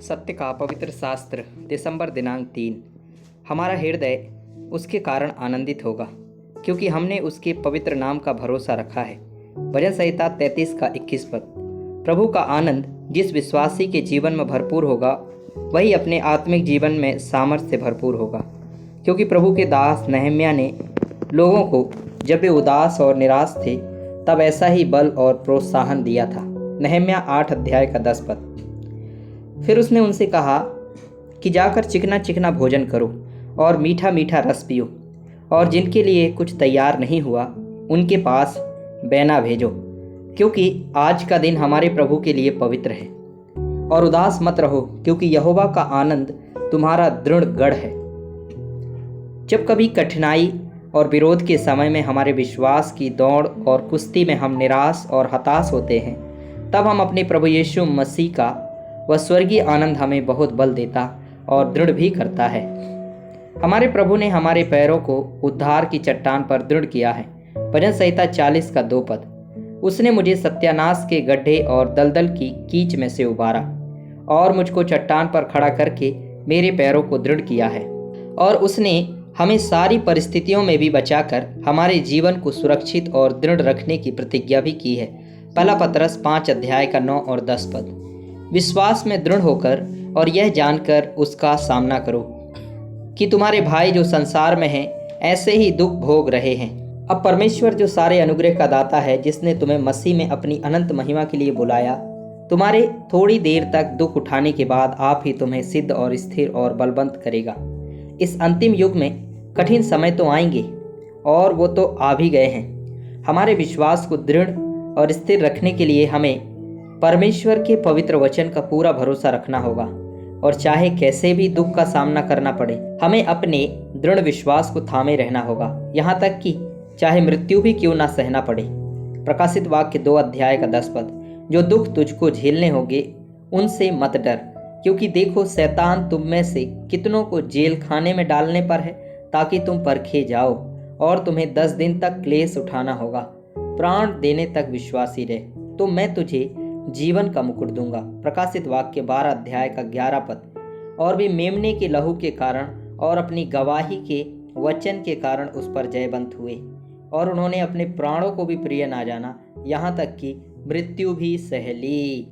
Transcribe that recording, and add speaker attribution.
Speaker 1: सत्य का पवित्र शास्त्र दिसंबर दिनांक 3। हमारा हृदय उसके कारण आनंदित होगा क्योंकि हमने उसके पवित्र नाम का भरोसा रखा है। भजन संहिता 33 का 21 पद। प्रभु का आनंद जिस विश्वासी के जीवन में भरपूर होगा वही अपने आत्मिक जीवन में सामर्थ्य से भरपूर होगा, क्योंकि प्रभु के दास नहम्याह ने लोगों को जब वे उदास और निराश थे तब ऐसा ही बल और प्रोत्साहन दिया था। नहम्याह 8 अध्याय का 10 पद। फिर उसने उनसे कहा कि जाकर चिकना चिकना भोजन करो और मीठा मीठा रस पियो, और जिनके लिए कुछ तैयार नहीं हुआ उनके पास बैना भेजो, क्योंकि आज का दिन हमारे प्रभु के लिए पवित्र है। और उदास मत रहो, क्योंकि यहोवा का आनंद तुम्हारा दृढ़ गढ़ है। जब कभी कठिनाई और विरोध के समय में हमारे विश्वास की दौड़ और कुश्ती में हम निराश और हताश होते हैं, तब हम अपने प्रभु यीशु मसीह का वह स्वर्गीय आनंद हमें बहुत बल देता और दृढ़ भी करता है। हमारे प्रभु ने हमारे पैरों को उद्धार की चट्टान पर दृढ़ किया है। भजन संहिता 40 का 2 पद। उसने मुझे सत्यानाश के गड्ढे और दलदल की कीच में से उबारा और मुझको चट्टान पर खड़ा करके मेरे पैरों को दृढ़ किया है। और उसने हमें सारी परिस्थितियों में भी बचाकर हमारे जीवन को सुरक्षित और दृढ़ रखने की प्रतिज्ञा भी की है। पहला पतरस 5 अध्याय का 9 और 10 पद। विश्वास में दृढ़ होकर और यह जानकर उसका सामना करो कि तुम्हारे भाई जो संसार में हैं ऐसे ही दुख भोग रहे हैं। अब परमेश्वर जो सारे अनुग्रह का दाता है, जिसने तुम्हें मसीह में अपनी अनंत महिमा के लिए बुलाया, तुम्हारे थोड़ी देर तक दुख उठाने के बाद आप ही तुम्हें सिद्ध और स्थिर और बलवंत करेगा। इस अंतिम युग में कठिन समय तो आएंगे और वो तो आ भी गए हैं। हमारे विश्वास को दृढ़ और स्थिर रखने के लिए हमें परमेश्वर के पवित्र वचन का पूरा भरोसा रखना होगा, और चाहे कैसे भी दुख का सामना करना पड़े हमें अपने दृढ़ विश्वास को थामे रहना होगा, यहाँ तक कि चाहे मृत्यु भी क्यों ना सहना पड़े। प्रकाशित वाक्य 2 अध्याय का 10 पद। जो दुख तुझको झेलने होंगे उनसे मत डर, क्योंकि देखो शैतान तुम में से कितनों को जेल खाने में डालने पर है, ताकि तुम परखे जाओ, और तुम्हें 10 दिन तक क्लेश उठाना होगा। प्राण देने तक विश्वासी रहे तो मैं तुझे जीवन का मुकुट दूंगा। प्रकाशित वाक्य 12 अध्याय का 11 पद। और भी मेमने के लहू के कारण और अपनी गवाही के वचन के कारण उस पर जयवंत हुए, और उन्होंने अपने प्राणों को भी प्रिय ना जाना, यहाँ तक कि मृत्यु भी सह ली।